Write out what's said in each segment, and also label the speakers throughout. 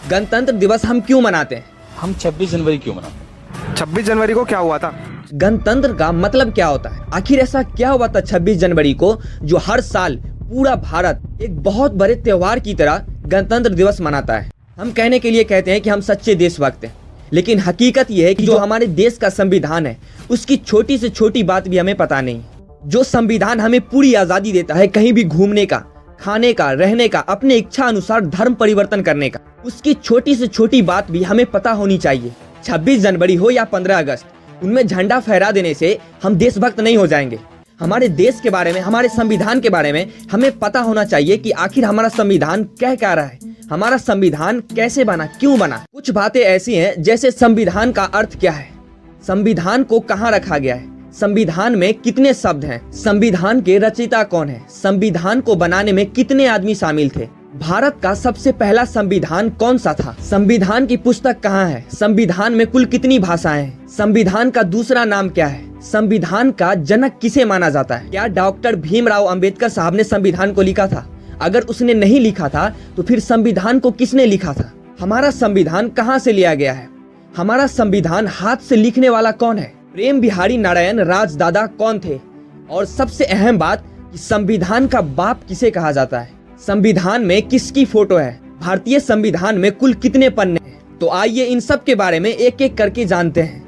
Speaker 1: गणतंत्र दिवस हम क्यों मनाते हैं?
Speaker 2: हम 26 जनवरी क्यों मनाते हैं?
Speaker 3: 26 जनवरी को क्या हुआ था?
Speaker 1: गणतंत्र का मतलब क्या होता है? आखिर ऐसा क्या हुआ था 26 जनवरी को जो हर साल पूरा भारत एक बहुत बड़े त्योहार की तरह गणतंत्र दिवस मनाता है? हम कहने के लिए कहते हैं कि हम सच्चे देशभक्त हैं, लेकिन हकीकत यह है कि जो हमारे देश का संविधान है उसकी छोटी से छोटी बात भी हमें पता नहीं। जो संविधान हमें पूरी आजादी देता है कहीं भी घूमने का, खाने का, रहने का, अपने इच्छा अनुसार धर्म परिवर्तन करने का, उसकी छोटी से छोटी बात भी हमें पता होनी चाहिए। 26 जनवरी हो या 15 अगस्त, उनमें झंडा फहरा देने से हम देशभक्त नहीं हो जाएंगे। हमारे देश के बारे में, हमारे संविधान के बारे में हमें पता होना चाहिए कि आखिर हमारा संविधान क्या रहा है, हमारा संविधान कैसे बना, क्यों बना। कुछ बातें ऐसी हैं जैसे संविधान का अर्थ क्या है, संविधान को कहाँ रखा गया है, संविधान में कितने शब्द हैं, संविधान के रचयिता कौन है, संविधान को बनाने में कितने आदमी शामिल थे, भारत का सबसे पहला संविधान कौन सा था, संविधान की पुस्तक कहाँ है, संविधान में कुल कितनी भाषाएं हैं, संविधान का दूसरा नाम क्या है, संविधान का जनक किसे माना जाता है, क्या डॉक्टर भीमराव अंबेडकर साहब ने संविधान को लिखा था? अगर उसने नहीं लिखा था तो फिर संविधान को किसने लिखा था? हमारा संविधान कहाँ से लिया गया है? हमारा संविधान हाथ से लिखने वाला कौन है? प्रेम बिहारी नारायण राजदादा कौन थे? और सबसे अहम बात कि संविधान का बाप किसे कहा जाता है? संविधान में किसकी फोटो है? भारतीय संविधान में कुल कितने पन्ने हैं? तो आइए इन सब के बारे में एक एक करके जानते हैं।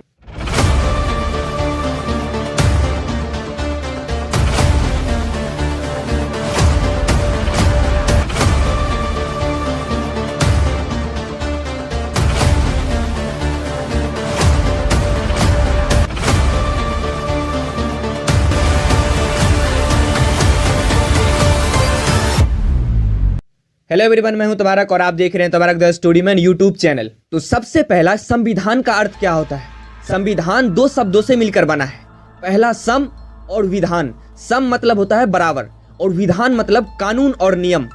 Speaker 1: हेलो एवरीवन, मैं हूं तबारक और आप देख रहे हैं तबारक the story man YouTube channel. तो सबसे पहला, संविधान का अर्थ क्या होता है? संविधान दो शब्दों से मिलकर बना है। पहला सम और विधान। सम मतलब होता है बराबर और विधान मतलब कानून और नियम,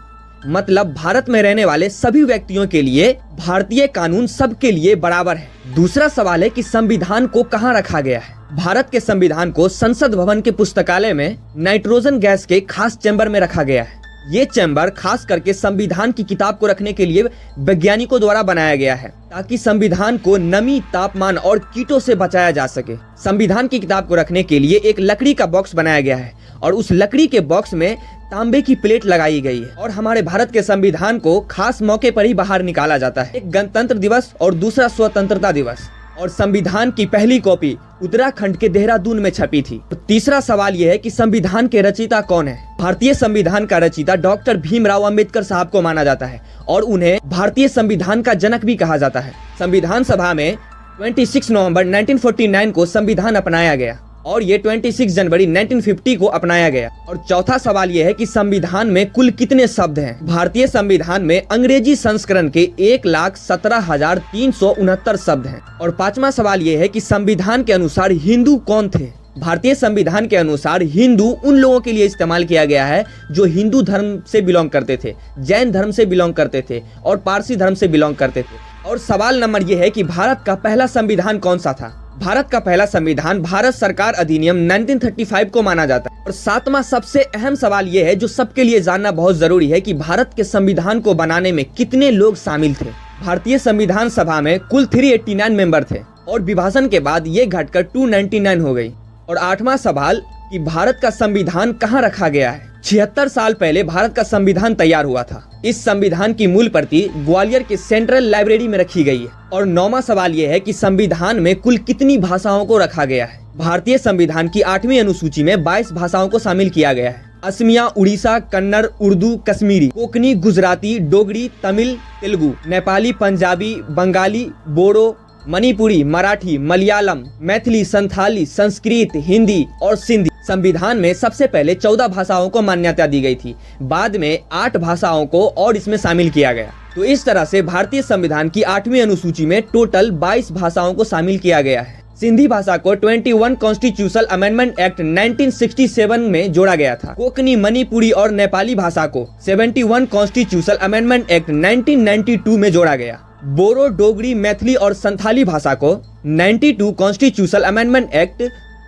Speaker 1: मतलब भारत में रहने वाले सभी व्यक्तियों के लिए भारतीय कानून सबके लिए बराबर है। दूसरा सवाल है कि संविधान को कहाँ रखा गया है? भारत के संविधान को संसद भवन के पुस्तकालय में नाइट्रोजन गैस के खास चैम्बर में रखा गया है। ये चैम्बर खास करके संविधान की किताब को रखने के लिए वैज्ञानिकों द्वारा बनाया गया है, ताकि संविधान को नमी, तापमान और कीटों से बचाया जा सके। संविधान की किताब को रखने के लिए एक लकड़ी का बॉक्स बनाया गया है और उस लकड़ी के बॉक्स में तांबे की प्लेट लगाई गई है। और हमारे भारत के संविधान को खास मौके पर ही बाहर निकाला जाता है, एक गणतंत्र दिवस और दूसरा स्वतंत्रता दिवस। और संविधान की पहली कॉपी उत्तराखंड के देहरादून में छपी थी। तो तीसरा सवाल यह है कि संविधान के रचयिता कौन है? भारतीय संविधान का रचयिता डॉक्टर भीमराव अंबेडकर साहब को माना जाता है और उन्हें भारतीय संविधान का जनक भी कहा जाता है। संविधान सभा में 26 नवंबर 1949 को संविधान अपनाया गया और ये 26 जनवरी 1950 को अपनाया गया। और चौथा सवाल यह है कि संविधान में कुल कितने शब्द हैं? भारतीय संविधान में अंग्रेजी संस्करण के 1,17,369 शब्द हैं। और पांचवा सवाल यह है कि संविधान के अनुसार हिंदू कौन थे? भारतीय संविधान के अनुसार हिंदू उन लोगों के लिए इस्तेमाल किया गया है जो हिंदू धर्म से बिलोंग करते थे, जैन धर्म से बिलोंग करते थे और पारसी धर्म से बिलोंग करते थे। और सवाल नंबर यह है कि भारत का पहला संविधान कौन सा था? भारत का पहला संविधान भारत सरकार अधिनियम 1935 को माना जाता है। और सातवां सबसे अहम सवाल यह है जो सबके लिए जानना बहुत जरूरी है कि भारत के संविधान को बनाने में कितने लोग शामिल थे? भारतीय संविधान सभा में कुल 389 मेंबर थे और विभाजन के बाद ये घटकर 299 हो गई। और आठवां सवाल कि भारत का संविधान कहाँ रखा गया है? 76 साल पहले भारत का संविधान तैयार हुआ था। इस संविधान की मूल प्रति ग्वालियर के सेंट्रल लाइब्रेरी में रखी गई है। और नौवां सवाल यह है कि संविधान में कुल कितनी भाषाओं को रखा गया है? भारतीय संविधान की 8वीं अनुसूची में 22 भाषाओं को शामिल किया गया है। असमिया, उड़ीसा, कन्नड़, उर्दू, कश्मीरी, कोंकणी, गुजराती, डोगरी, तमिल, तेलुगु, नेपाली, पंजाबी, बंगाली, बोडो, मणिपुरी, मराठी, मलयालम, मैथिली, संथाली, संस्कृत, हिंदी और सिंधी। संविधान में सबसे पहले 14 भाषाओं को मान्यता दी गई थी, बाद में 8 भाषाओं को और इसमें शामिल किया गया। तो इस तरह से भारतीय संविधान की 8वीं अनुसूची में टोटल 22 भाषाओं को शामिल किया गया है। सिंधी भाषा को 21 कॉन्स्टिट्यूशनल अमेंडमेंट एक्ट 1967 में जोड़ा गया था। कोंकणी, मणिपुरी और नेपाली भाषा को 71 कॉन्स्टिट्यूशनल अमेंडमेंट एक्ट 1992 में जोड़ा गया। बोरो, डोगरी, मैथिली और संथाली भाषा को 92 कॉन्स्टिट्यूशनल अमेंडमेंट एक्ट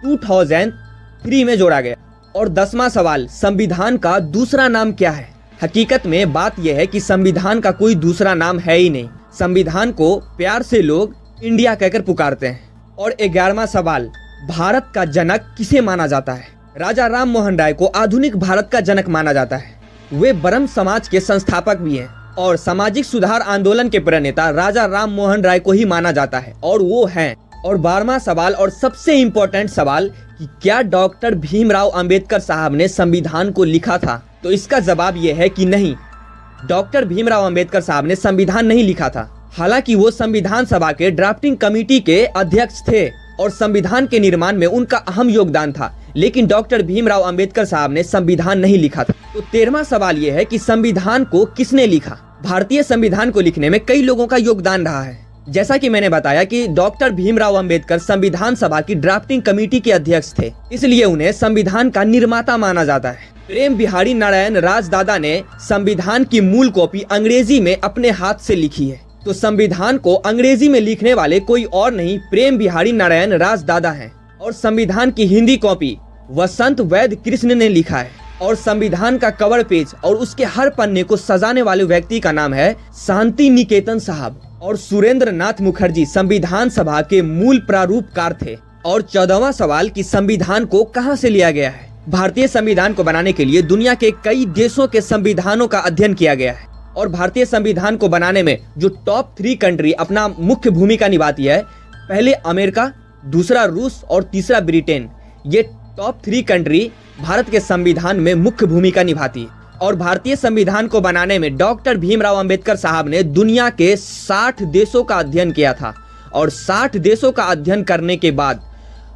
Speaker 1: 2003 में जोड़ा गया। और 10वां सवाल, संविधान का दूसरा नाम क्या है? हकीकत में बात यह है कि संविधान का कोई दूसरा नाम है ही नहीं। संविधान को प्यार से लोग इंडिया कहकर पुकारते हैं। और 11वां सवाल, भारत का जनक किसे माना जाता है? राजा राम मोहन राय को आधुनिक भारत का जनक माना जाता है। वे ब्रह्म समाज के संस्थापक भी हैं और सामाजिक सुधार आंदोलन के प्रणेता राजा राम मोहन राय को ही माना जाता है और वो हैं। और 12वां सवाल और सबसे इम्पोर्टेंट सवाल कि क्या डॉक्टर भीमराव अंबेडकर साहब ने संविधान को लिखा था? तो इसका जवाब ये है कि नहीं, डॉक्टर भीमराव अंबेडकर साहब ने संविधान नहीं लिखा था। हालांकि वो संविधान सभा के ड्राफ्टिंग कमेटी के अध्यक्ष थे और संविधान के निर्माण में उनका अहम योगदान था, लेकिन डॉक्टर भीमराव अंबेडकर साहब ने संविधान नहीं लिखा था। तो 13वां सवाल यह है कि संविधान को किसने लिखा? भारतीय संविधान को लिखने में कई लोगों का योगदान रहा है। जैसा कि मैंने बताया कि डॉक्टर भीमराव अंबेडकर संविधान सभा की ड्राफ्टिंग कमेटी के अध्यक्ष थे, इसलिए उन्हें संविधान का निर्माता माना जाता है। प्रेम बिहारी नारायण राजदादा ने संविधान की मूल कॉपी अंग्रेजी में अपने हाथ से लिखी है। तो संविधान को अंग्रेजी में लिखने वाले कोई और नहीं, प्रेम बिहारी नारायण राजदादा हैं। और संविधान की हिंदी कॉपी वसंत वैद्य कृष्ण ने लिखा है। और संविधान का कवर पेज और उसके हर पन्ने को सजाने वाले व्यक्ति का नाम है शांति निकेतन साहब। और सुरेंद्र नाथ मुखर्जी संविधान सभा के मूल प्रारूपकार थे। और 14वां सवाल कि संविधान को कहां से लिया गया है? भारतीय संविधान को बनाने के लिए दुनिया के कई देशों के संविधानों का अध्ययन किया गया है और भारतीय संविधान को बनाने में जो टॉप 3 कंट्री अपना मुख्य भूमिका निभाती है, पहले अमेरिका, दूसरा रूस और तीसरा ब्रिटेन। ये टॉप 3 कंट्री भारत के संविधान में मुख्य भूमिका निभाती है। और भारतीय संविधान को बनाने में डॉक्टर भीमराव अंबेडकर साहब ने दुनिया के 60 देशों का अध्ययन किया था। और 60 देशों का अध्ययन करने के बाद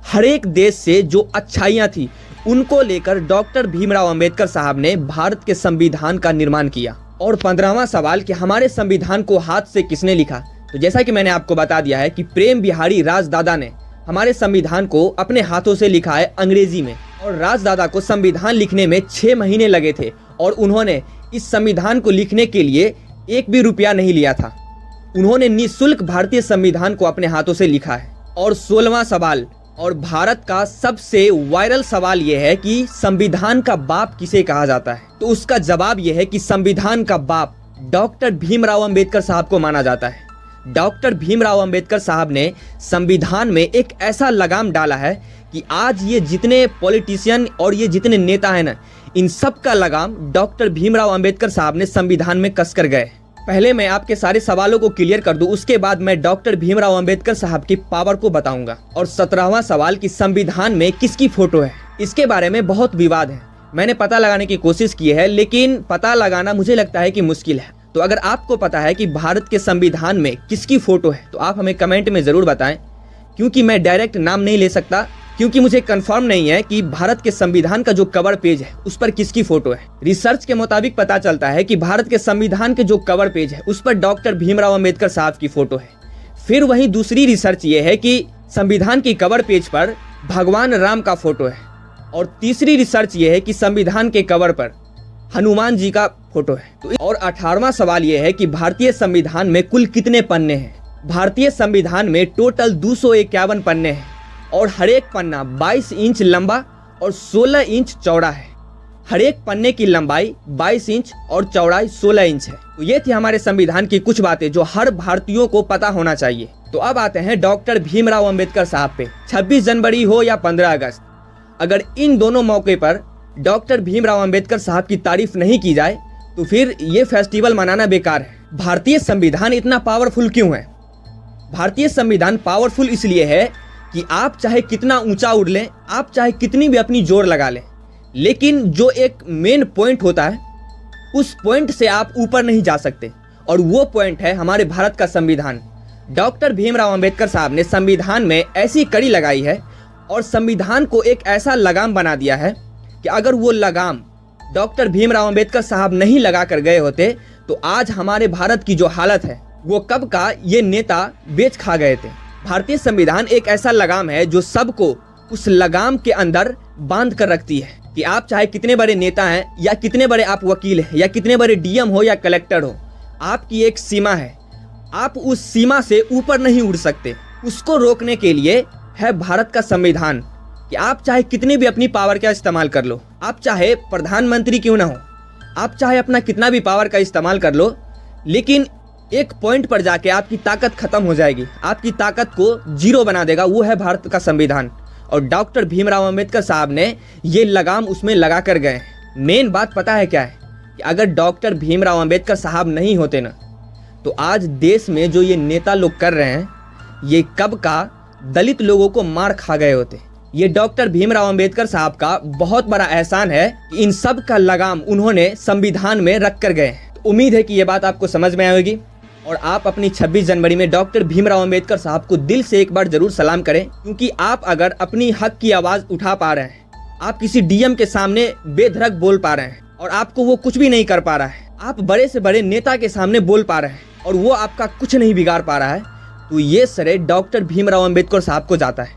Speaker 1: हर एक देश से जो अच्छाइयाँ थी उनको लेकर डॉक्टर भीमराव अंबेडकर साहब ने भारत के संविधान का निर्माण किया। और 15वां सवाल कि हमारे संविधान को हाथ से किसने लिखा? तो जैसा कि मैंने आपको बता दिया है कि प्रेम बिहारी राजदादा ने हमारे संविधान को अपने हाथों से लिखा है अंग्रेजी में। और राजदादा को संविधान लिखने में 6 महीने लगे थे और उन्होंने इस संविधान को लिखने के लिए 1 भी रुपया नहीं लिया था। उन्होंने निःशुल्क भारतीय संविधान को अपने हाथों से लिखा है। और 16वां सवाल और भारत का सबसे वायरल सवाल यह है कि संविधान का बाप किसे कहा जाता है? तो उसका जवाब यह है कि संविधान का बाप डॉक्टर भीमराव अंबेडकर साहब को माना जाता है। डॉक्टर भीमराव अंबेडकर साहब ने संविधान में एक ऐसा लगाम डाला है कि आज ये जितने पॉलिटिशियन और ये जितने नेता हैं ना, इन सब का लगाम डॉक्टर भीमराव अंबेडकर साहब ने संविधान में कसकर गए। पहले मैं आपके सारे सवालों को क्लियर कर दूं, उसके बाद मैं डॉक्टर भीमराव अंबेडकर साहब की पावर को बताऊंगा। और 17वां सवाल कि संविधान में किसकी फोटो है? इसके बारे में बहुत विवाद है। मैंने पता लगाने की कोशिश की है, लेकिन पता लगाना मुझे लगता है कि मुश्किल है। तो अगर आपको पता है कि भारत के संविधान में किसकी फोटो है तो आप हमें कमेंट में जरूर बताएं, क्योंकि मैं डायरेक्ट नाम नहीं ले सकता, क्योंकि मुझे कंफर्म नहीं है कि भारत के संविधान का जो कवर पेज है उस पर किसकी फोटो है। रिसर्च के मुताबिक पता चलता है कि भारत के संविधान के जो कवर पेज है उस पर डॉक्टर भीमराव अंबेडकर साहब की फोटो है। फिर वहीं दूसरी रिसर्च ये है कि संविधान की कवर पेज पर भगवान राम का फोटो है। और तीसरी रिसर्च ये है कि संविधान के कवर पर हनुमान जी का फोटो है। तो और 18वां सवाल ये है कि भारतीय संविधान में कुल कितने पन्ने हैं? भारतीय संविधान में टोटल 251 पन्ने हैं और हर एक पन्ना 22 इंच लंबा और 16 इंच चौड़ा है। हर एक पन्ने की लंबाई 22 इंच और चौड़ाई 16 इंच है। तो ये थी हमारे संविधान की कुछ बातें जो हर भारतीयों को पता होना चाहिए। तो अब आते हैं डॉक्टर भीमराव अंबेडकर साहब पे। 26 जनवरी हो या 15 अगस्त, अगर इन दोनों मौके पर डॉक्टर भीमराव अंबेडकर साहब की तारीफ नहीं की जाए तो फिर ये फेस्टिवल मनाना बेकार है। भारतीय संविधान इतना पावरफुल क्यों है? भारतीय संविधान पावरफुल इसलिए है कि आप चाहे कितना ऊंचा उड़ लें, आप चाहे कितनी भी अपनी जोर लगा लें, लेकिन जो एक मेन पॉइंट होता है उस पॉइंट से आप ऊपर नहीं जा सकते। और वो पॉइंट है हमारे भारत का संविधान। डॉक्टर भीमराव अंबेडकर साहब ने संविधान में ऐसी कड़ी लगाई है और संविधान को एक ऐसा लगाम बना दिया है कि अगर वो लगाम डॉक्टर भीमराव अंबेडकर साहब नहीं लगा कर गए होते तो आज हमारे भारत की जो हालत है वो कब का ये नेता बेच खा गए थे। भारतीय संविधान एक ऐसा लगाम है जो सबको उस लगाम के अंदर बांध कर रखती है कि आप चाहे कितने बड़े नेता हैं या कितने बड़े आप वकील हैं या कितने बड़े डीएम हो या कलेक्टर हो, आपकी एक सीमा है, आप उस सीमा से ऊपर नहीं उड़ सकते। उसको रोकने के लिए है भारत का संविधान कि आप चाहे कितनी भी अपनी पावर का इस्तेमाल कर लो, आप चाहे प्रधानमंत्री क्यों ना हो, आप चाहे अपना कितना भी पावर का इस्तेमाल कर लो, लेकिन एक पॉइंट पर जाके आपकी ताकत खत्म हो जाएगी, आपकी ताकत को जीरो बना देगा, वो है भारत का संविधान। और डॉक्टर भीमराव अंबेडकर साहब ने ये लगाम उसमें लगा कर गए। मेन बात पता है क्या है कि अगर डॉक्टर भीमराव अंबेडकर साहब नहीं होते ना, तो आज देश में जो ये नेता लोग कर रहे हैं, ये कब का दलित लोगों को मार खा गए होते। ये डॉक्टर भीमराव अंबेडकर साहब का बहुत बड़ा एहसान है कि इन सब का लगाम उन्होंने संविधान में रख कर गए। तो उम्मीद है कि ये बात आपको समझ में आएगी और आप अपनी 26 जनवरी में डॉक्टर भीमराव अंबेडकर साहब को दिल से एक बार जरूर सलाम करें, क्योंकि आप अगर अपनी हक की आवाज़ उठा पा रहे हैं, आप किसी डीएम के सामने बेधड़क बोल पा रहे हैं और आपको वो कुछ भी नहीं कर पा रहा है, आप बड़े से बड़े नेता के सामने बोल पा रहे हैं और वो आपका कुछ नहीं बिगाड़ पा रहा है, तो ये श्रेय डॉक्टर भीमराव अंबेडकर साहब को जाता है।